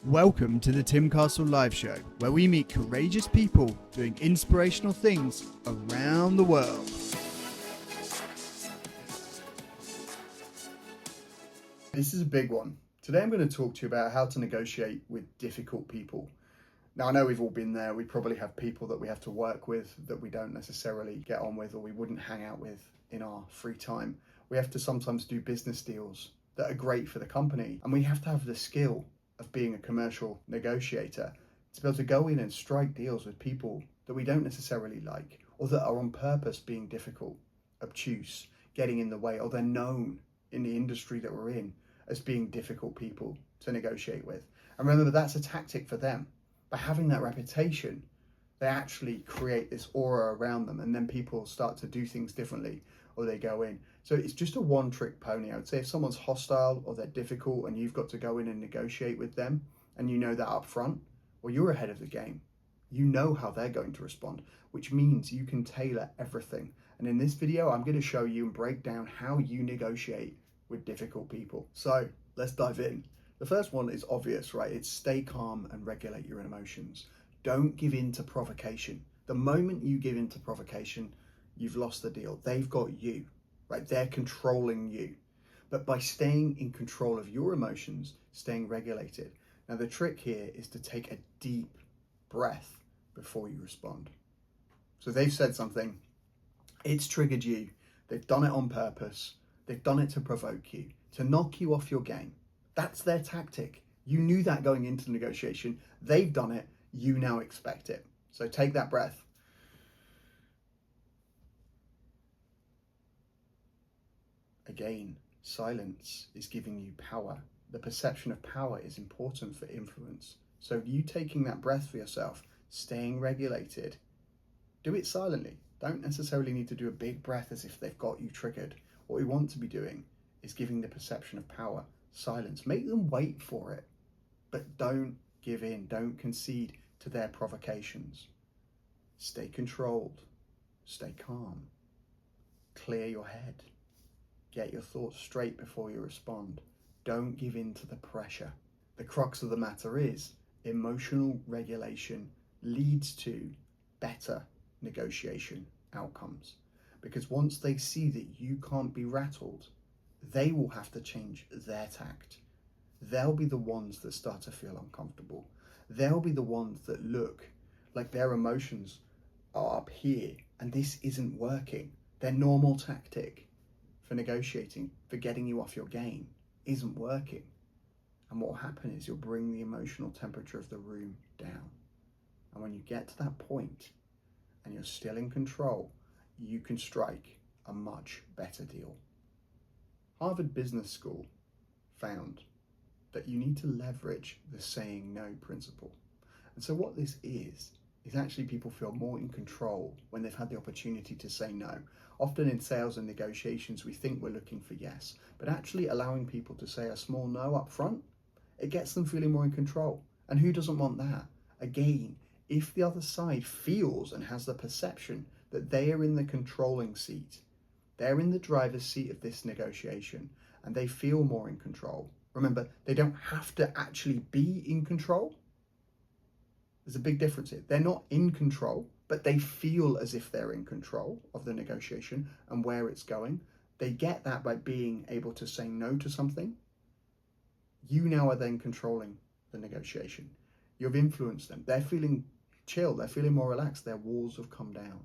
Welcome to the Tim Castle Live Show, where we meet courageous people doing inspirational things around the world. This is a big one. Today I'm going to talk to you about how to negotiate with difficult people. Now, I know we've all been there. We probably have people that we have to work with that we don't necessarily get on with or we wouldn't hang out with in our free time. We have to sometimes do business deals that are great for the company, and we have to have the skill of being a commercial negotiator to be able to go in and strike deals with people that we don't necessarily like, or that are on purpose being difficult, obtuse, getting in the way, or they're known in the industry that we're in as being difficult people to negotiate with. And remember, that's a tactic for them. By having that reputation, they actually create this aura around them, and then people start to do things differently, or they go in. So it's just a one-trick pony. I would say if someone's hostile or they're difficult and you've got to go in and negotiate with them, and you know that up front, well, you're ahead of the game. You know how they're going to respond, which means you can tailor everything. And in this video, I'm going to show you and break down how you negotiate with difficult people. So let's dive in. The first one is obvious, right? It's stay calm and regulate your emotions. Don't give in to provocation. The moment you give in to provocation, you've lost the deal. They've got you, right? They're controlling you. But by staying in control of your emotions, staying regulated. Now, the trick here is to take a deep breath before you respond. So they've said something, it's triggered you. They've done it on purpose. They've done it to provoke you, to knock you off your game. That's their tactic. You knew that going into the negotiation. They've done it. You now expect it. So take that breath. Again, silence is giving you power. The perception of power is important for influence. So you taking that breath for yourself, staying regulated, do it silently. Don't necessarily need to do a big breath as if they've got you triggered. What we want to be doing is giving the perception of power. Silence. Make them wait for it, but don't give in. Don't concede to their provocations. Stay controlled. Stay calm. Clear your head. Get your thoughts straight before you respond. Don't give in to the pressure. The crux of the matter is emotional regulation leads to better negotiation outcomes, because once they see that you can't be rattled, they will have to change their tact. They'll be the ones that start to feel uncomfortable. They'll be the ones that look like their emotions are up here and this isn't working. Their normal tactic for negotiating, for getting you off your game, isn't working. And what will happen is you'll bring the emotional temperature of the room down. And when you get to that point and you're still in control, you can strike a much better deal. Harvard Business School found that you need to leverage the saying no principle. And so what this is actually people feel more in control when they've had the opportunity to say no. Often in sales and negotiations, we think we're looking for yes, but actually allowing people to say a small no up front, it gets them feeling more in control. And who doesn't want that? Again, if the other side feels and has the perception that they are in the controlling seat, they're in the driver's seat of this negotiation, and they feel more in control. Remember, they don't have to actually be in control. There's a big difference here. They're not in control, but they feel as if they're in control of the negotiation and where it's going. They get that by being able to say no to something. You now are then controlling the negotiation. You've influenced them. They're feeling chill. They're feeling more relaxed. Their walls have come down.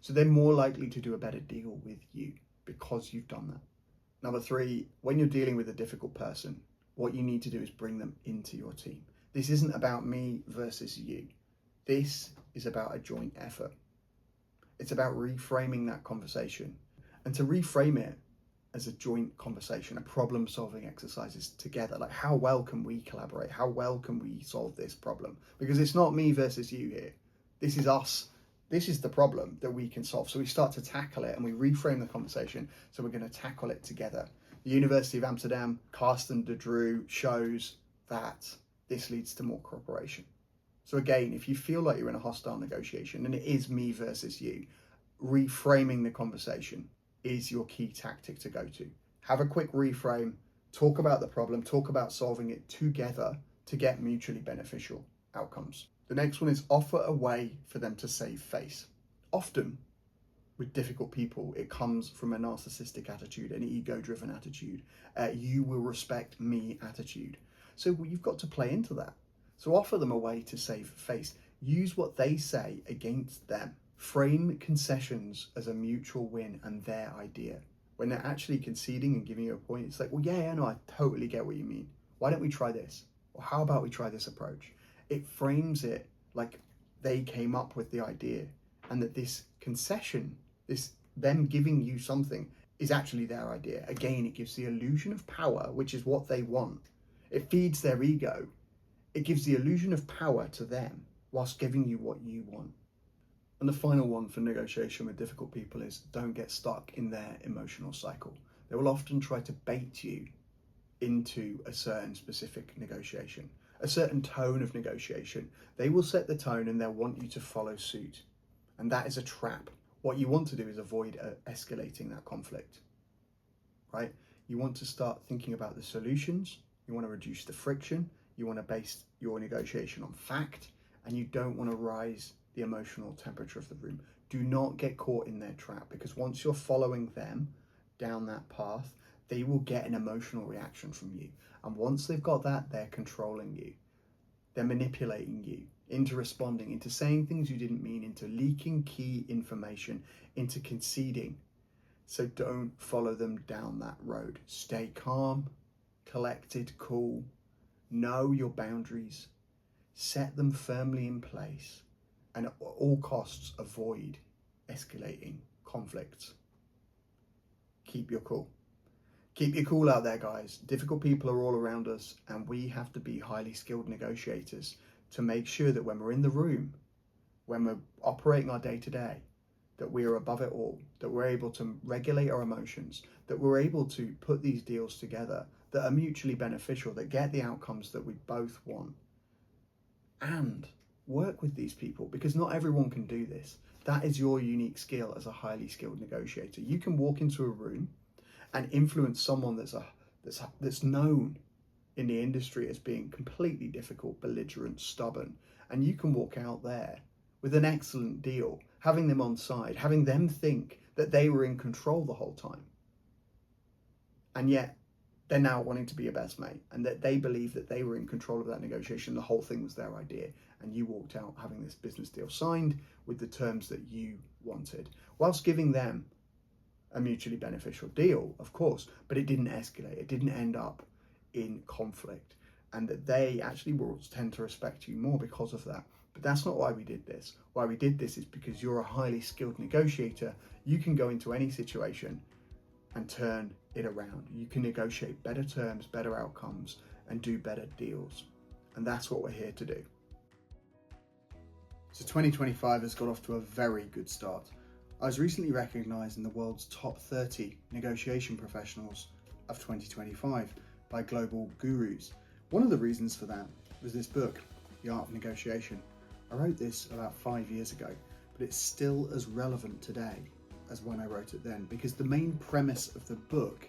So they're more likely to do a better deal with you because you've done that. Number 3, when you're dealing with a difficult person, what you need to do is bring them into your team. This isn't about me versus you. This is about a joint effort. It's about reframing that conversation, and to reframe it as a joint conversation, a problem-solving exercises together. Like, how well can we collaborate? How well can we solve this problem? Because it's not me versus you here. This is us. This is the problem that we can solve. So we start to tackle it and we reframe the conversation. So we're going to tackle it together. The University of Amsterdam, Carsten de Drew shows that this leads to more cooperation. So again, if you feel like you're in a hostile negotiation and it is me versus you, reframing the conversation is your key tactic to go to. Have a quick reframe, talk about the problem, talk about solving it together to get mutually beneficial outcomes. The next one is offer a way for them to save face. Often, with difficult people, it comes from a narcissistic attitude, an ego-driven attitude, you will respect me attitude. So you've got to play into that. So offer them a way to save face. Use what they say against them. Frame concessions as a mutual win and their idea. When they're actually conceding and giving you a point, it's like, well, yeah, no, I totally get what you mean. Why don't we try this? Or how about we try this approach? It frames it like they came up with the idea, and that this concession, this them giving you something, is actually their idea. Again, it gives the illusion of power, which is what they want. It feeds their ego. It gives the illusion of power to them whilst giving you what you want. And the final one for negotiation with difficult people is don't get stuck in their emotional cycle. They will often try to bait you into a certain specific negotiation, a certain tone of negotiation. They will set the tone and they'll want you to follow suit. And that is a trap. What you want to do is avoid escalating that conflict, right? You want to start thinking about the solutions. You want to reduce the friction. You want to base your negotiation on fact, and you don't want to rise the emotional temperature of the room. Do not get caught in their trap, because once you're following them down that path, they will get an emotional reaction from you. And once they've got that, they're controlling you. They're manipulating you into responding, into saying things you didn't mean, into leaking key information, into conceding. So don't follow them down that road. Stay calm, collected, cool. Know your boundaries. Set them firmly in place. And at all costs, avoid escalating conflicts. Keep your cool. Keep your cool out there, guys. Difficult people are all around us, and we have to be highly skilled negotiators to make sure that when we're in the room, when we're operating our day-to-day, that we are above it all, that we're able to regulate our emotions, that we're able to put these deals together that are mutually beneficial, that get the outcomes that we both want, and work with these people, because not everyone can do this. That is your unique skill as a highly skilled negotiator. You can walk into a room and influence someone that's known in the industry as being completely difficult, belligerent, stubborn, and you can walk out there with an excellent deal, having them on side, having them think that they were in control the whole time, and yet they're now wanting to be your best mate, and that they believe that they were in control of that negotiation. The whole thing was their idea, and you walked out having this business deal signed with the terms that you wanted, whilst giving them a mutually beneficial deal, of course, but it didn't escalate. It didn't end up in conflict, and that they actually will tend to respect you more because of that. But that's not why we did this. Why we did this is because you're a highly skilled negotiator. You can go into any situation and turn it around. You can negotiate better terms, better outcomes, and do better deals. And that's what we're here to do. So 2025 has got off to a very good start. I was recently recognised in the world's top 30 negotiation professionals of 2025 by global gurus. One of the reasons for that was this book, The Art of Negotiation. I wrote this about 5 years ago, but it's still as relevant today as when I wrote it then, because the main premise of the book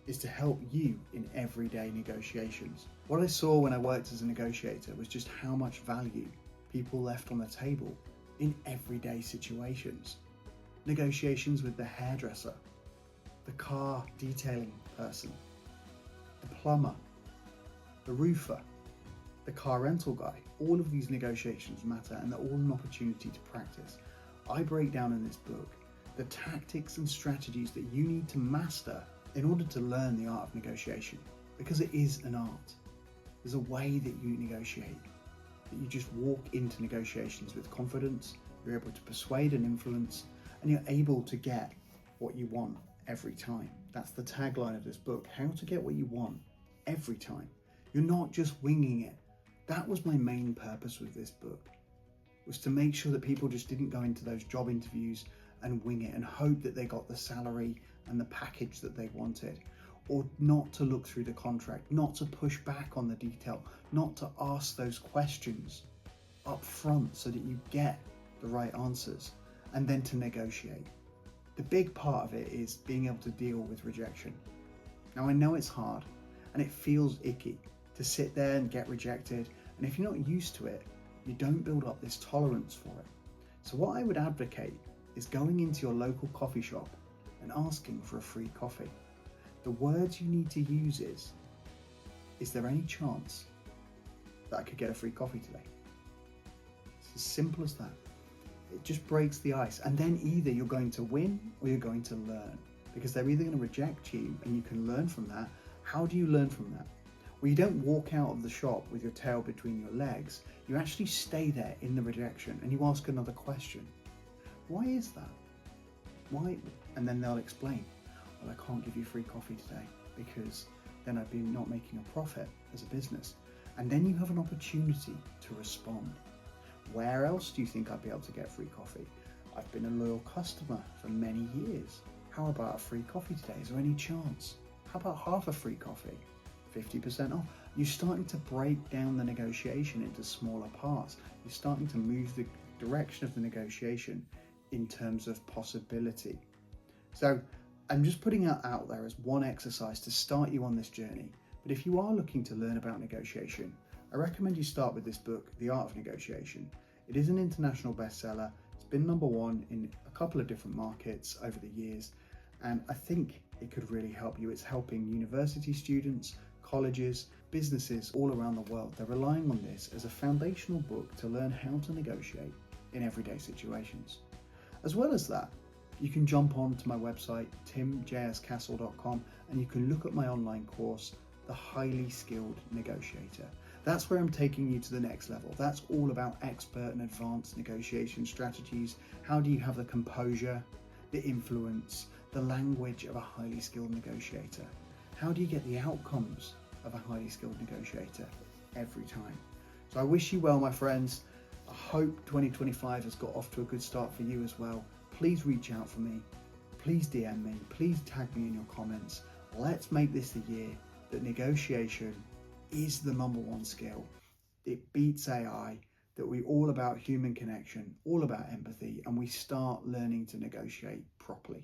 is to help you in everyday negotiations. What I saw when I worked as a negotiator was just how much value people left on the table in everyday situations. Negotiations with the hairdresser, the car detailing person, the plumber, the roofer, the car rental guy. All of these negotiations matter, and they're all an opportunity to practice. I break down in this book the tactics and strategies that you need to master in order to learn the art of negotiation, because it is an art. There's a way that you negotiate, that you just walk into negotiations with confidence, you're able to persuade and influence, and you're able to get what you want every time. That's the tagline of this book, how to get what you want every time. You're not just winging it. That was my main purpose with this book, was to make sure that people just didn't go into those job interviews and wing it and hope that they got the salary and the package that they wanted, or not to look through the contract, not to push back on the detail, not to ask those questions up front so that you get the right answers, and then to negotiate. The big part of it is being able to deal with rejection. Now, I know it's hard and it feels icky to sit there and get rejected. And if you're not used to it, you don't build up this tolerance for it. So what I would advocate is going into your local coffee shop and asking for a free coffee. The words you need to use is there any chance that I could get a free coffee today? It's as simple as that. It just breaks the ice. And then either you're going to win or you're going to learn, because they're either going to reject you and you can learn from that. How do you learn from that? Well, you don't walk out of the shop with your tail between your legs. You actually stay there in the rejection and you ask another question. Why is that? Why? And then they'll explain, well, I can't give you free coffee today because then I'd be not making a profit as a business. And then you have an opportunity to respond. Where else do you think I'd be able to get free coffee? I've been a loyal customer for many years. How about a free coffee today? Is there any chance? How about half a free coffee? 50% off. You're starting to break down the negotiation into smaller parts. You're starting to move the direction of the negotiation in terms of possibility. So I'm just putting it out there as one exercise to start you on this journey. But if you are looking to learn about negotiation, I recommend you start with this book, The Art of Negotiation. It is an international bestseller. It's been #1 in a couple of different markets over the years, and I think it could really help you. It's helping university students, colleges, businesses all around the world. They're relying on this as a foundational book to learn how to negotiate in everyday situations. As well as that, you can jump on to my website, timjscastle.com, and you can look at my online course, The Highly Skilled Negotiator. That's where I'm taking you to the next level. That's all about expert and advanced negotiation strategies. How do you have the composure, the influence, the language of a highly skilled negotiator? How do you get the outcomes of a highly skilled negotiator every time? So I wish you well, my friends. I hope 2025 has got off to a good start for you as well. Please reach out for me. Please DM me. Please tag me in your comments. Let's make this the year that negotiation is the #1 skill. It beats AI, that we're all about human connection, all about empathy, and we start learning to negotiate properly.